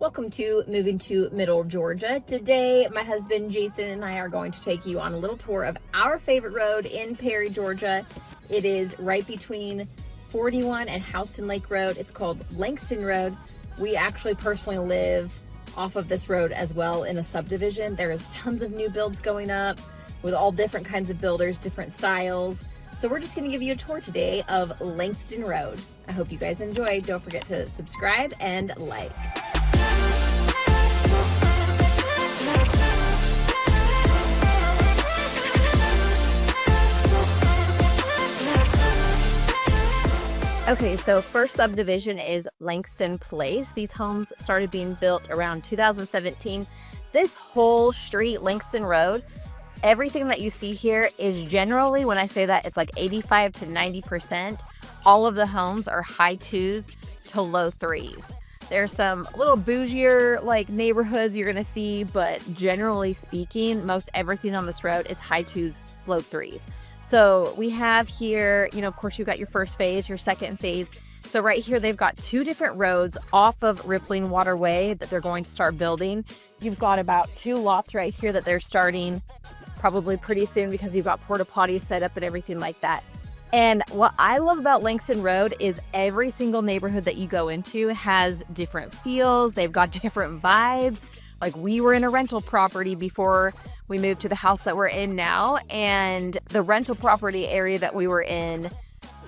Welcome to Moving to Middle Georgia. Today, my husband Jason and I are going to take you on a little tour of our favorite road in Perry, Georgia. It is right between 41 and Houston Lake Road. It's called Langston Road. We actually personally live off of this road as well in a subdivision. There is tons of new builds going up with all different kinds of builders, different styles. So we're just going to give you a tour today of Langston Road. I hope you guys enjoy. Don't forget to subscribe and like. Okay, so first subdivision is Langston Place. These homes started being built around 2017. This whole street, Langston Road, everything that you see here is generally, when I say that, it's like 85 to 90%. All of the homes are high twos to low threes. There's some little bougier like neighborhoods you're gonna see, but generally speaking, most everything on this road is high twos, low threes. So we have here, of course, you've got your first phase, your second phase. So right here, they've got two different roads off of Rippling Waterway that they're going to start building. You've got about two lots right here that they're starting probably pretty soon because you've got porta potties set up and everything like that. And what I love about Langston Road is every single neighborhood that you go into has different feels. They've got different vibes. Like, we were in a rental property before we moved to the house that we're in now, and the rental property area that we were in,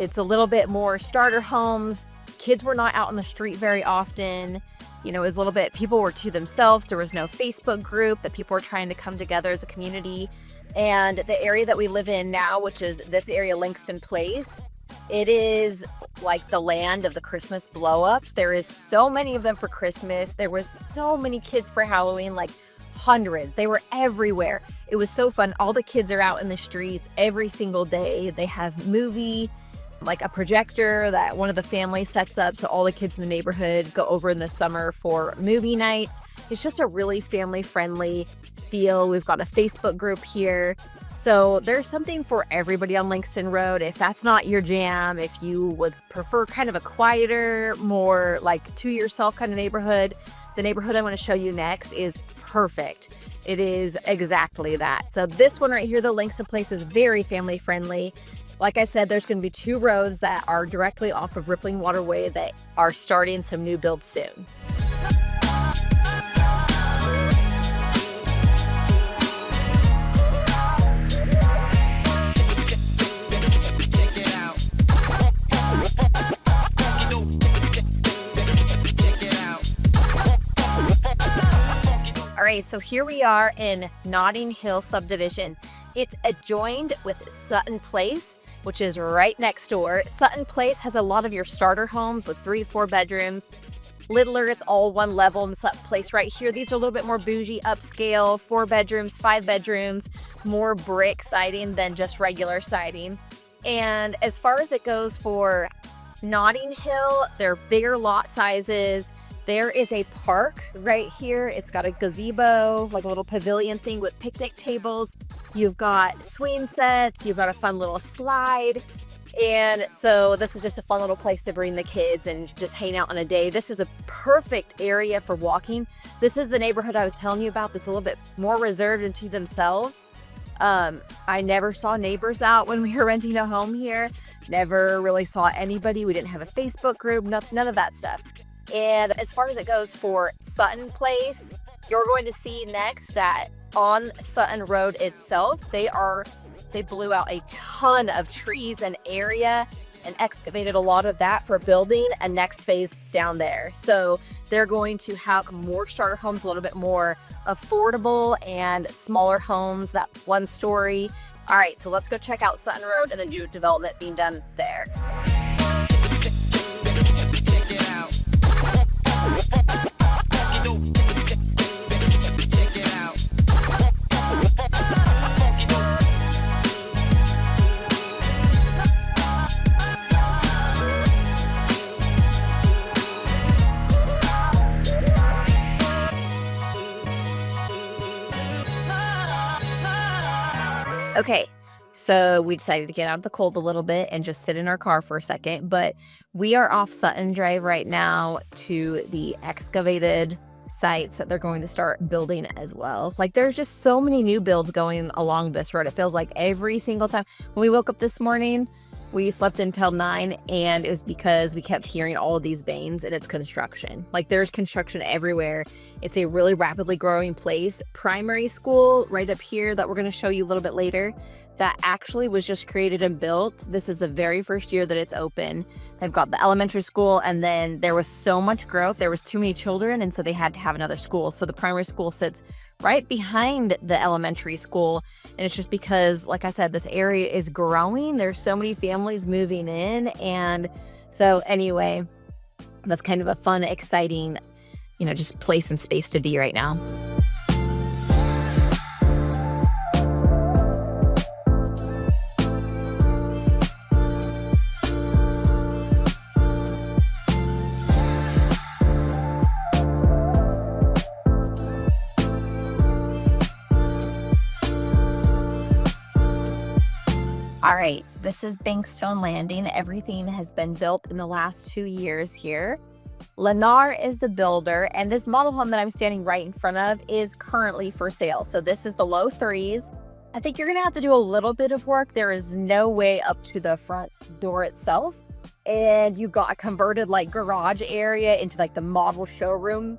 it's a little bit more starter homes. Kids were not out on the street very often. It was a little bit, people were to themselves. There was no Facebook group that people were trying to come together as a community. And the area that we live in now, which is this area, Langston Place, it is like the land of the Christmas blow-ups. There is so many of them for Christmas. There was so many kids for Halloween, like hundreds. They were everywhere. It was so fun. All the kids are out in the streets every single day. They have movie, like a projector that one of the families sets up, so all the kids in the neighborhood go over in the summer for movie nights. It's just a really family-friendly feel. We've got a Facebook group here. So there's something for everybody on Langston Road. If that's not your jam, if you would prefer kind of a quieter, more like to yourself kind of neighborhood, the neighborhood I'm going to show you next is perfect. It is exactly that. So this one right here, the Langston Place, is very family friendly. Like I said, there's going to be two roads that are directly off of Rippling Waterway that are starting some new builds soon. All right, so here we are in Notting Hill Subdivision. It's adjoined with Sutton Place, which is right next door. Sutton Place has a lot of your starter homes with 3 to 4 bedrooms. Littler, it's all one level in Sutton Place right here. These are a little bit more bougie, upscale, 4 bedrooms, 5 bedrooms, more brick siding than just regular siding. And as far as it goes for Notting Hill, they're bigger lot sizes. There is a park right here. It's got a gazebo, like a little pavilion thing with picnic tables. You've got swing sets. You've got a fun little slide. And so this is just a fun little place to bring the kids and just hang out on a day. This is a perfect area for walking. This is the neighborhood I was telling you about that's a little bit more reserved and to themselves. I never saw neighbors out when we were renting a home here. Never really saw anybody. We didn't have a Facebook group, none of that stuff. And as far as it goes for Sutton Place, you're going to see next that on Sutton Road itself, they blew out a ton of trees and area and excavated a lot of that for building a next phase down there. So they're going to have more starter homes, a little bit more affordable and smaller homes, that 1 story. All right, so let's go check out Sutton Road and then do development being done there. Okay, so we decided to get out of the cold a little bit and just sit in our car for a second, but we are off Sutton Drive right now to the excavated sites that they're going to start building as well. Like, there's just so many new builds going along this road. It feels like every single time. When we woke up this morning, we slept until 9, and it was because we kept hearing all of these veins, and it's construction. Like, there's construction everywhere. It's a really rapidly growing place. Primary school right up here that we're going to show you a little bit later, that actually was just created and built. This is the very first year that it's open. They've got the elementary school, and then there was so much growth. There was too many children, and so they had to have another school. So the primary school sits right behind the elementary school. And it's just because, like I said, this area is growing. There's so many families moving in. And so anyway, that's kind of a fun, exciting, just place and space to be right now. All right, this is Blankstone Landing. Everything has been built in the last 2 years here. Lennar is the builder, and this model home that I'm standing right in front of is currently for sale. So this is the low threes. I think you're gonna have to do a little bit of work. There is no way up to the front door itself. And you've got a converted like garage area into like the model showroom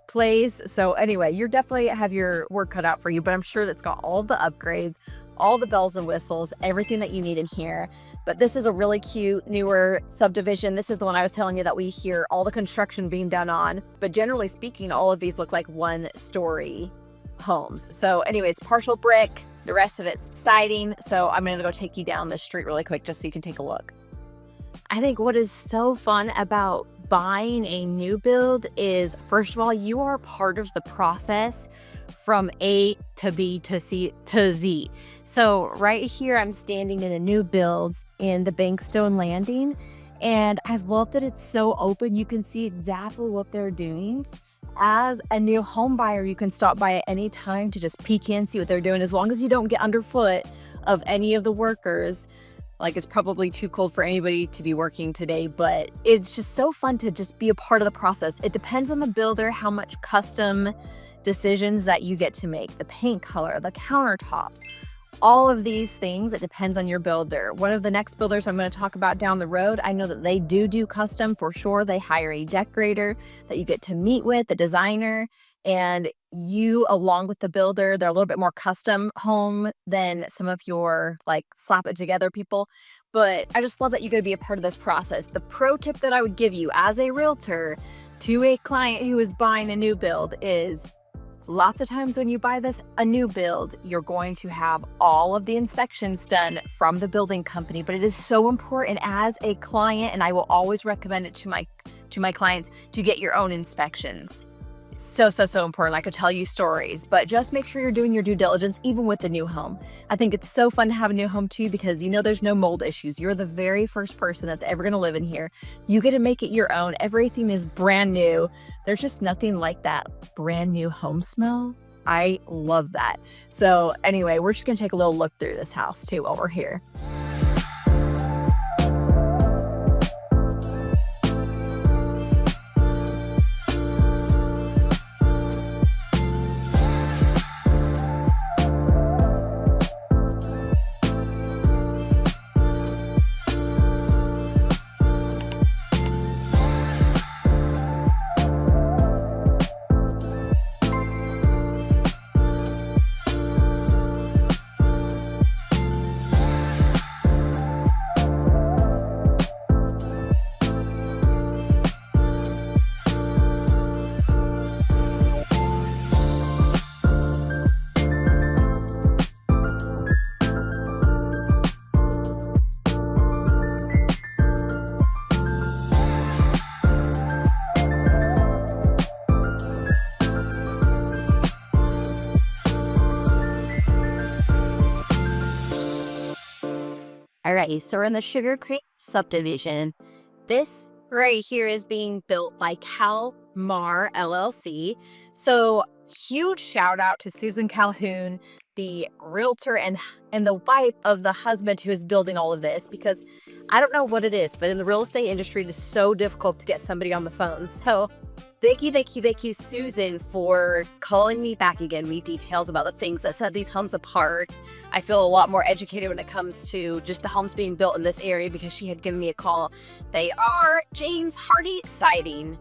place. So anyway, you're definitely have your work cut out for you, but I'm sure that's got all the upgrades, all the bells and whistles, everything that you need in here. But this is a really cute, newer subdivision. This is the one I was telling you that we hear all the construction being done on. But generally speaking, all of these look like one-story homes. So anyway, it's partial brick. The rest of it's siding. So I'm going to go take you down the street really quick just so you can take a look. I think what is so fun about buying a new build is, first of all, you are part of the process from A to B to C to Z. So right here, I'm standing in a new build in the Blankstone Landing, and I love that it's so open. You can see exactly what they're doing. As a new home buyer, you can stop by at any time to just peek in, see what they're doing, as long as you don't get underfoot of any of the workers. Like, it's probably too cold for anybody to be working today, but it's just so fun to just be a part of the process. It depends on the builder how much custom decisions that you get to make. The paint color, the countertops, all of these things, it depends on your builder. One of the next builders I'm going to talk about down the road, I know that they do custom for sure. They hire a decorator that you get to meet with, the designer, and you, along with the builder, they're a little bit more custom home than some of your like slap it together people. But I just love that you get to be a part of this process. The pro tip that I would give you as a realtor to a client who is buying a new build is, lots of times when you buy a new build, you're going to have all of the inspections done from the building company. But it is so important as a client, and I will always recommend it to my clients, to get your own inspections. So important. I could tell you stories, but just make sure you're doing your due diligence even with the new home. I think it's so fun to have a new home too, because there's no mold issues. You're the very first person that's ever going to live in here. You get to make it your own. Everything is brand new. There's just nothing like that brand new home smell. I love that. So anyway, we're just going to take a little look through this house too while we're here. All right, so we're in the Sugar Creek subdivision. This right here is being built by Calmar LLC. So huge shout out to Susan Calhoun, the realtor and the wife of the husband who is building all of this, because I don't know what it is, but in the real estate industry, it is so difficult to get somebody on the phone. So thank you, Susan, for calling me back again, me details about the things that set these homes apart. I feel a lot more educated when it comes to just the homes being built in this area because she had given me a call. They are James Hardy siding.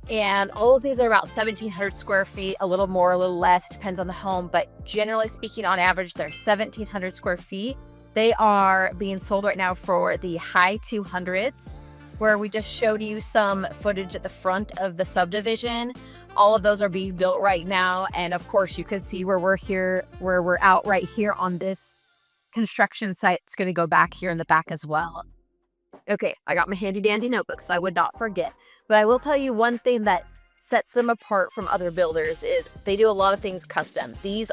And all of these are about 1,700 square feet, a little more, a little less, depends on the home. But generally speaking, on average, they're 1,700 square feet. They are being sold right now for the high 200s, where we just showed you some footage at the front of the subdivision. All of those are being built right now. And of course, you can see where we're out right here on this construction site. It's going to go back here in the back as well. Okay, I got my handy dandy notebook, so I would not forget. But I will tell you one thing that sets them apart from other builders is they do a lot of things custom. This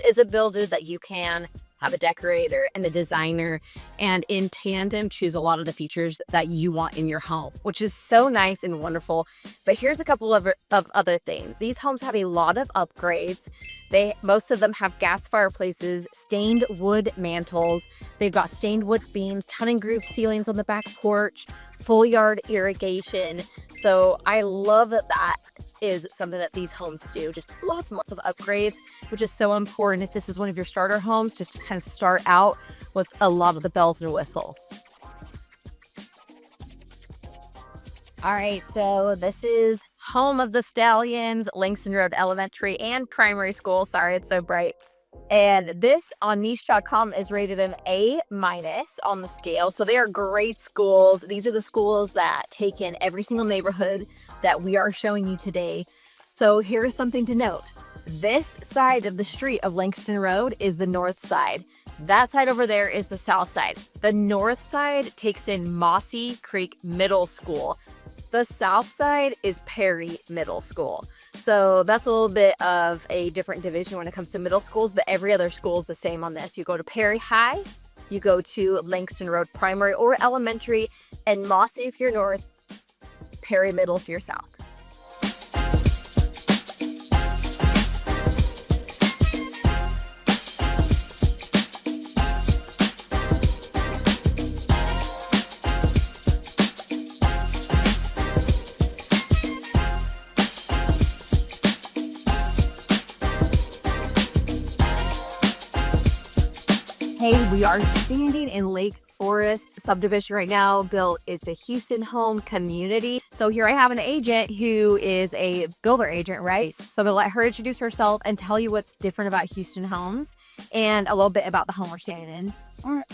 is a builder that you can have a decorator and a designer, and in tandem choose a lot of the features that you want in your home, which is so nice and wonderful. But here's a couple of other things. These homes have a lot of upgrades. Most of them have gas fireplaces, stained wood mantles. They've got stained wood beams, tongue groove ceilings on the back porch, full yard irrigation. So I love that is something that these homes do. Just lots and lots of upgrades, which is so important if this is one of your starter homes, just to kind of start out with a lot of the bells and whistles. All right, so this is home of the Stallions, Langston Road Elementary and Primary School. Sorry, it's so bright. And this on niche.com is rated an A- on the scale. So they are great schools. These are the schools that take in every single neighborhood that we are showing you today. So here is something to note. This side of the street of Langston Road is the north side. That side over there is the south side. The north side takes in Mossy Creek Middle School. The south side is Perry Middle School. So that's a little bit of a different division when it comes to middle schools, but every other school is the same on this. You go to Perry High, you go to Langston Road Primary or Elementary, and Mossy if you're north, Perry Middle if you're south. Hey, we are standing in Lake Forest subdivision right now. It's a Houston home community. So here I have an agent who is a builder agent, right? So I'm gonna let her introduce herself and tell you what's different about Houston homes and a little bit about the home we're standing in. All right.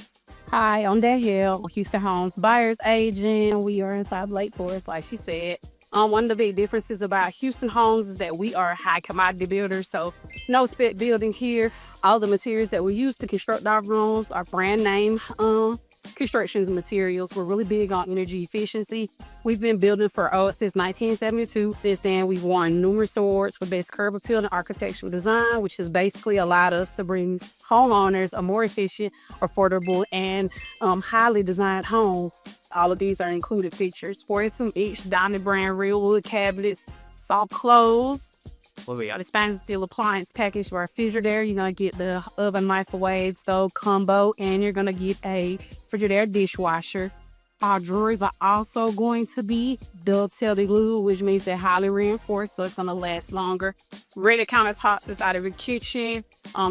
Hi, I'm Danielle, Houston Homes buyer's agent. We are inside Lake Forest, like she said. One of the big differences about Houston Homes is that we are a high commodity builder, so no spec building here. All the materials that we use to construct our homes are brand name construction materials. We're really big on energy efficiency. We've been building since 1972. Since then, we've won numerous awards for best curb appeal and architectural design, which has basically allowed us to bring homeowners a more efficient, affordable, and highly designed home. All of these are included features. 42 each diamond brand real wood cabinets, soft clothes. We got the Spanish steel appliance package for our Frigidaire. You're going to get the oven, microwave, stove combo, and you're going to get a Frigidaire dishwasher. Our drawers are also going to be dovetail glue, which means they're highly reinforced, so it's going to last longer. Rated countertops inside of your kitchen.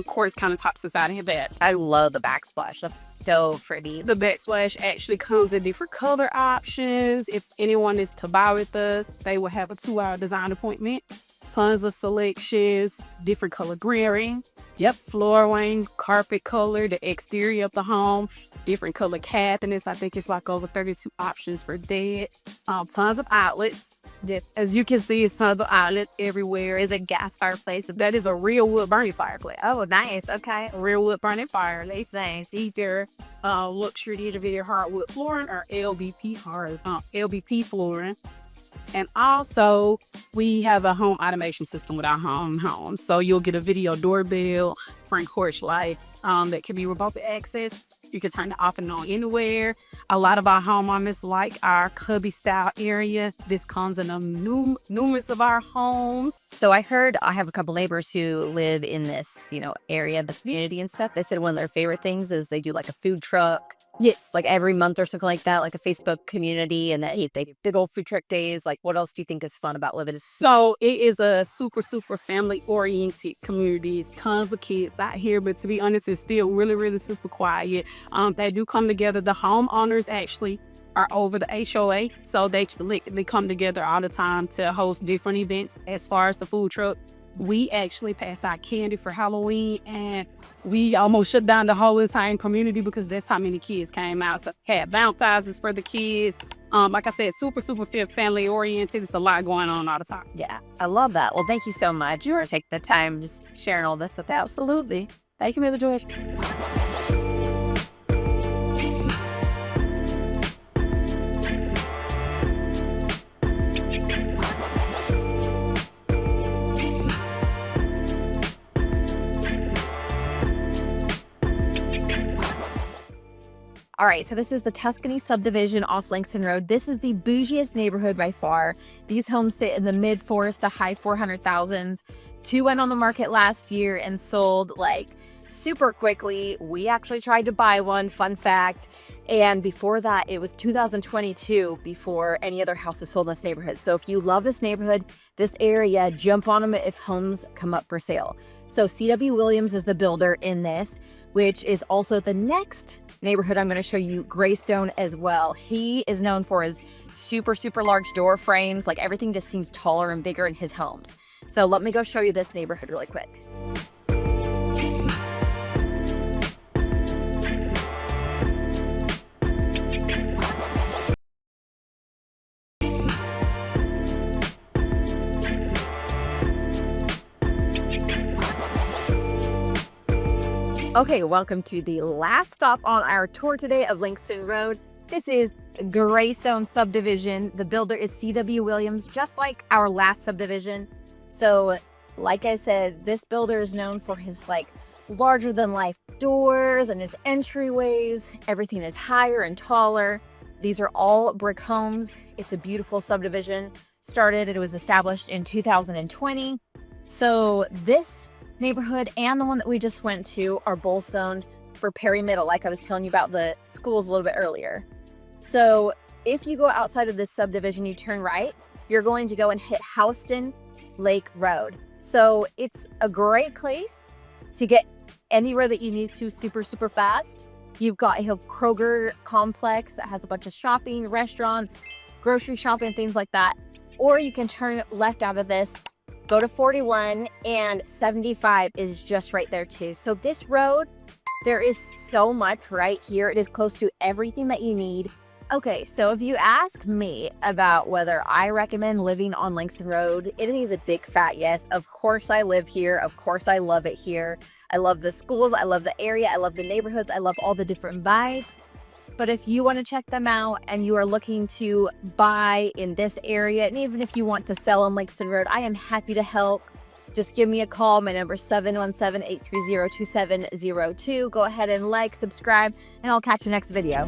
Quartz countertops inside of your bed. I love the backsplash. That's so pretty. The backsplash actually comes in different color options. If anyone is to buy with us, they will have a 2-hour design appointment. Tons of selections, different color greenery. Yep, flooring, carpet color, the exterior of the home, different color cabinets. I think it's like over 32 options for that. Tons of outlets. As you can see, it's tons of outlets everywhere. Is a gas fireplace. That is a real wood burning fireplace. Oh, nice. Okay. A real wood burning fireplace. Nice. Either luxury individual hardwood flooring or LVP flooring. And also, we have a home automation system with our home. So you'll get a video doorbell, front porch light that can be remotely accessed. You can turn it off and on anywhere. A lot of our homeowners like our cubby style area. This comes in numerous of our homes. So I heard I have a couple neighbors who live in this, area, this community and stuff. They said one of their favorite things is they do like a food truck. Yes. Like every month or something like that, like a Facebook community, and that they do big old food truck days. Like, what else do you think is fun about living? So it is a super family oriented community. It's tons of kids out here, but to be honest, it's still really super quiet. They do come together. The homeowners actually are over the HOA, so they collectively come together all the time to host different events. As far as the food truck, we actually passed out candy for Halloween, and we almost shut down the whole entire community because that's how many kids came out. So had baptizers for the kids. Like I said, super family oriented. It's a lot going on all the time. Yeah, I love that. Well, thank you so much for taking the time just sharing all this with us. Absolutely. Thank you, Mr. George. All right, so this is the Tuscany subdivision off Langston Road. This is the bougiest neighborhood by far. These homes sit in the mid-400s to high 400,000s. 2 went on the market last year and sold like super quickly. We actually tried to buy one, fun fact. And before that, it was 2022 before any other houses sold in this neighborhood. So if you love this neighborhood, this area, jump on them if homes come up for sale. So C.W. Williams is the builder in this, which is also the next neighborhood I'm going to show you, Greystone, as well. He is known for his super large door frames. Like everything just seems taller and bigger in his homes. So let me go show you this neighborhood really quick. Okay, welcome to the last stop on our tour today of Langston Road. This is Greystone subdivision. The builder is C.W. Williams, just like our last subdivision. So, like I said, this builder is known for his larger than life doors and his entryways. Everything is higher and taller. These are all brick homes. It's a beautiful subdivision. It was established in 2020. So this neighborhood and the one that we just went to are both zoned for peri-middle, like I was telling you about the schools a little bit earlier. So if you go outside of this subdivision, you turn right, you're going to go and hit Houston Lake Road. So it's a great place to get anywhere that you need to super fast. You've got a Kroger complex that has a bunch of shopping, restaurants, grocery shopping, things like that. Or you can turn left out of this, go to 41, and 75 is just right there too. So this road, there is so much right here. It is close to everything that you need. Okay, so if you ask me about whether I recommend living on Langston Road, it is a big fat yes. Of course I live here. Of course I love it here. I love the schools. I love the area. I love the neighborhoods. I love all the different vibes. But if you want to check them out and you are looking to buy in this area, and even if you want to sell on Langston Road, I am happy to help. Just give me a call. My number is 717-830-2702. Go ahead and subscribe, and I'll catch you next video.